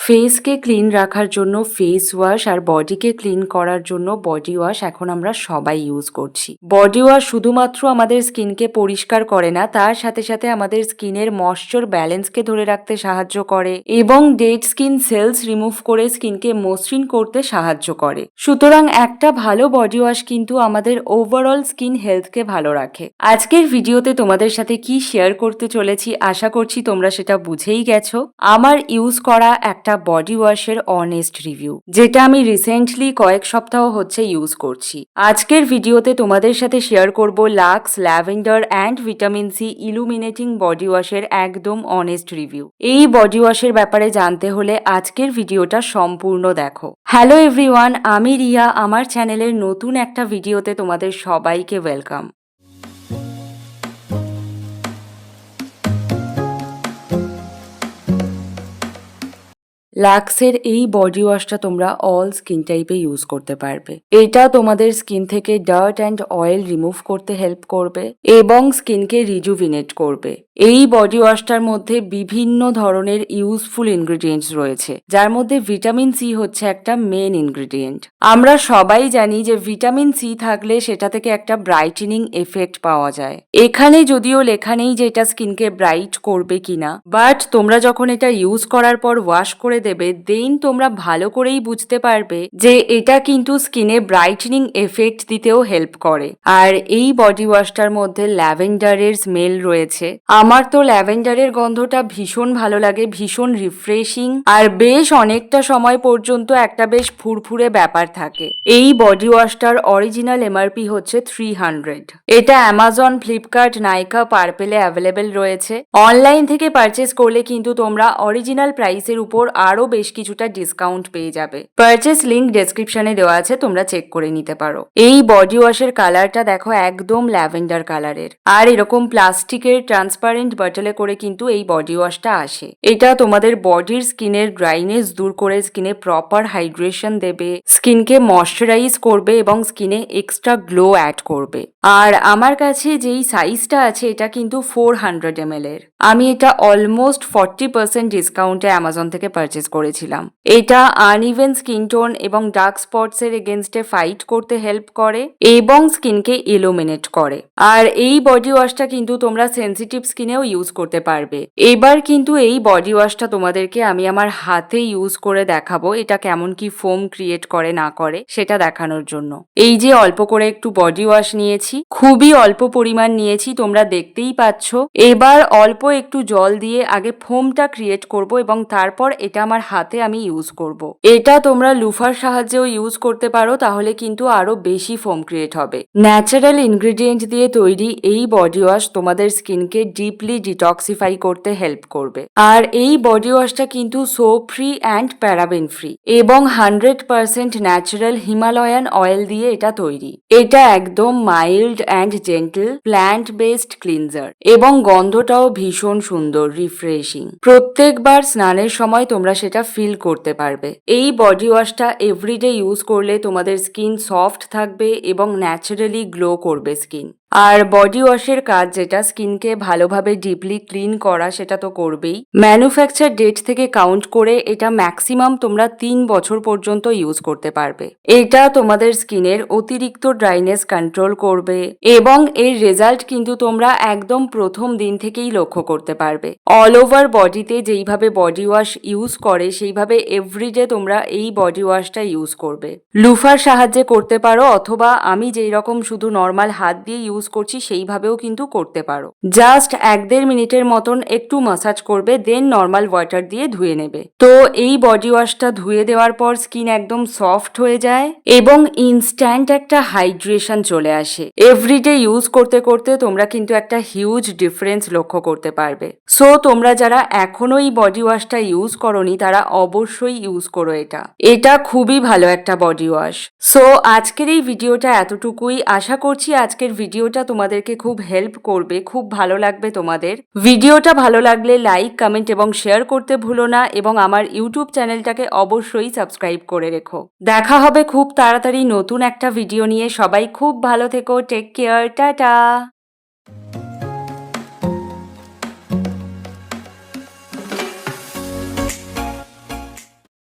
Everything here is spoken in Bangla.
ফেসকে ক্লিন রাখার জন্য ফেস ওয়াশ আর বডিকে ক্লিন করার জন্য বডি ওয়াশ এখন আমরা সবাই ইউজ করছি। বডি ওয়াশ শুধুমাত্র আমাদের স্কিনকে পরিষ্কার করে না, তার সাথে সাথে আমাদের স্কিনের ময়েশ্চার ব্যালেন্সকে ধরে রাখতে সাহায্য করে এবং ডেড স্কিন সেলস রিমুভ করে স্কিনকে মসৃণ করতে সাহায্য করে। সুতরাং একটা ভালো বডি ওয়াশ কিন্তু আমাদের ওভারঅল স্কিন হেলথকে ভালো রাখে। আজকের ভিডিওতে তোমাদের সাথে কি শেয়ার করতে চলেছি আশা করছি তোমরা সেটা বুঝেই গেছো। আমার ইউজ করা একটা বডি ওয়াশের অনেস্ট রিভিউ, যেটা আমি রিসেন্টলি কয়েক সপ্তাহ হচ্ছে ইউজ করছি। আজকের ভিডিওতে তোমাদের সাথে শেয়ার করব Lux lavender and vitamin C illuminating body ওয়াশের একদম অনেস্ট রিভিউ। এই বডি ওয়াশের ব্যাপারে জানতে হলে আজকের ভিডিওটা সম্পূর্ণ দেখো। হ্যালো এভরিওয়ান, আমি রিয়া। আমার চ্যানেলের নতুন একটা ভিডিওতে তোমাদের সবাইকে ওয়েলকাম। লাক্সের এই বডি ওয়াশটা তোমরা অল স্কিন টাইপে ইউজ করতে পারবে। এটা তোমাদের স্কিন থেকে ডার্ট অ্যান্ড অয়েল রিমুভ করতে হেল্প করবে এবং স্কিনকে রিজুভিনেট করবে। এই বডি ওয়াশটার মধ্যে বিভিন্ন ধরনের ইউজফুল ইনগ্রিডিয়েন্টস রয়েছে, যার মধ্যে ভিটামিন সি হচ্ছে একটা মেন ইনগ্রিডিয়েন্ট। আমরা সবাই জানি যে ভিটামিন সি থাকলে সেটা থেকে একটা ব্রাইটেনিং এফেক্ট পাওয়া যায়। এখানে যদিও লেখা নেই যে এটা স্কিনকে ব্রাইট করবে কিনা, বাট তোমরা যখন এটা ইউজ করার পর ওয়াশ করে দেবে, দেন তোমরা ভালো করেই বুঝতে পারবে যে এটা কিন্তু স্কিনে ব্রাইটেনিং এফেক্ট দিতেও হেল্প করে। আর এই বডি ওয়াশটার মধ্যে ল্যাভেন্ডারের স্মেল রয়েছে। আমার তো ল্যাভেন্ডারের গন্ধটা ভীষণ ভালো লাগে, ভীষণ রিফ্রেশিং, আর বেশ অনেকটা সময় পর্যন্ত একটা বেশ ফুরফুরে ব্যাপার থাকে। এই বডি ওয়াশটার অরিজিনাল এমআরপি হচ্ছে 300। এটা অ্যামাজন, ফ্লিপকার্ট, নাইকা, পার্পেলে অ্যাভেলেবেল রয়েছে। অনলাইন থেকে পারচেস করলে কিন্তু তোমরা অরিজিনাল প্রাইসের উপর আরো বেশ কিছুটা ডিসকাউন্ট পেয়ে যাবে। পারচেস লিংক ডেসক্রিপশনে দেওয়া আছে, তোমরা চেক করে নিতে পারো। এই বডি ওয়াশের কালারটা দেখো, একদম ল্যাভেন্ডার কালারের, আর এরকম প্লাস্টিকের ট্রান্সপারেন্ট বটলে করে কিন্তু এই বডি ওয়াশটা আসে। এটা তোমাদের বডির স্কিনের ড্রাইনেস দূর করে স্কিনে প্রপার হাইড্রেশন দেবে, স্কিনকে ময়শ্চারাইজ করবে এবং স্কিনে এক্সট্রা গ্লো অ্যাড করবে। আর আমার কাছে যেই সাইজটা আছে এটা কিন্তু 400 ml এর। আমি এটা অলমোস্ট 40% ডিসকাউন্টে অ্যামাজন থেকে পারচেস করেছিলাম। এটা আনইভেন স্কিন টোন এবং ডার্ক স্পটস এর এগেনস্টে ফাইট করতে হেল্প করে এবং স্কিনকে ইলুমিনেট করে। আর এই বডি ওয়াশটা কিন্তু তোমরা সেনসিটিভ স্কিনেও ইউজ করতে পারবে। এবার কিন্তু এই বডি ওয়াশটা তোমাদেরকে আমি আমার হাতে ইউজ করে দেখাবো, এটা কেমন কি ফোম ক্রিয়েট করে না করে সেটা দেখানোর জন্য। এই যে অল্প করে একটু বডি ওয়াশ নিয়েছি, খুবই অল্প পরিমাণ নিয়েছি, তোমরা দেখতেই পাচ্ছ। এবার অল্প একটু জল দিয়ে আগে ফোমটা ক্রিয়েট করব এবং তারপর এটা আমার হাতে আমি ইউজ করব। এটা তোমরা লুফার সাহায্যেও ইউজ করতে পারো, তাহলে কিন্তু আরো বেশি ফোম ক্রিয়েট হবে। ন্যাচারাল ইনগ্রিডিয়েন্ট দিয়ে তৈরি এই বডি ওয়াশ তোমাদের স্কিনকে ডিপলি ডিটক্সিফাই করতে হেল্প করবে। আর এই বডি ওয়াশটা কিন্তু soap free and paraben free এবং 100% ন্যাচারাল হিমালয়ান অয়েল দিয়ে এটা তৈরি। এটা একদম mild and gentle plant based cleanser এবং গন্ধটাও ভীষণ সুন্দর, রিফ্রেশিং। প্রত্যেকবার স্নানের সময় তোমরা সেটা ফিল করতে পারবে। এই বডি ওয়াশটা এভরিডে ইউজ করলে তোমাদের স্কিন সফট থাকবে এবং ন্যাচারালি গ্লো করবে স্কিন। আর বডি ওয়াশের কাজ যেটা স্কিনকে ভালোভাবে ডিপলি ক্লিন করা, সেটা তো করবেই। ম্যানুফ্যাকচার ডেট থেকে কাউন্ট করে এটা ম্যাক্সিমাম তোমরা 3 বছর পর্যন্ত ইউজ করতে পারবে। এটা তোমাদের স্কিনের অতিরিক্ত ড্রাইনেস কন্ট্রোল করবে এবং এর রেজাল্ট কিন্তু তোমরা একদম প্রথম দিন থেকেই লক্ষ্য করতে পারবে। অল ওভার বডিতে যেইভাবে বডি ওয়াশ ইউজ করে সেইভাবে এভরিডে তোমরা এই বডি ওয়াশটা ইউজ করবে। লুফার সাহায্যে করতে পারো, অথবা আমি যেই রকম শুধু নর্মাল হাত দিয়ে ইউজ করছি সেইভাবেও কিন্তু করতে পারো। জাস্ট 1-1.5 মিনিটের মতন একটু মাসাজ করবে, দেন নর্মাল ওয়াটার দিয়ে ধুয়ে নেবে। তো এই বডি ওয়াশটা ধুয়ে দেওয়ার পর স্কিন একদম সফট হয়ে যায় এবং ইনস্ট্যান্ট একটা হাইড্রেশন চলে আসে। এভরিডে ইউজ করতে করতে তোমরা কিন্তু একটা হিউজ ডিফারেন্স লক্ষ্য করতে পারবে। সো তোমরা যারা এখনো এই বডি ওয়াশটা ইউজ করোনি তারা অবশ্যই ইউজ করো। এটা খুবই ভালো একটা বডি ওয়াশ। সো আজকের এই ভিডিওটা এতটুকুই। আশা করছি আজকের ভিডিওটা তোমাদেরকে খুব হেল্প করবে, খুব ভালো লাগবে তোমাদের। ভিডিওটা ভালো লাগলে লাইক, কমেন্ট এবং শেয়ার করতে ভুলো না এবং আমার ইউটিউব চ্যানেলটাকে অবশ্যই সাবস্ক্রাইব করে রেখো। দেখা হবে খুব তাড়াতাড়ি নতুন একটা ভিডিও নিয়ে। সবাই খুব ভালো থেকো, টেক কেয়ার, টাটা।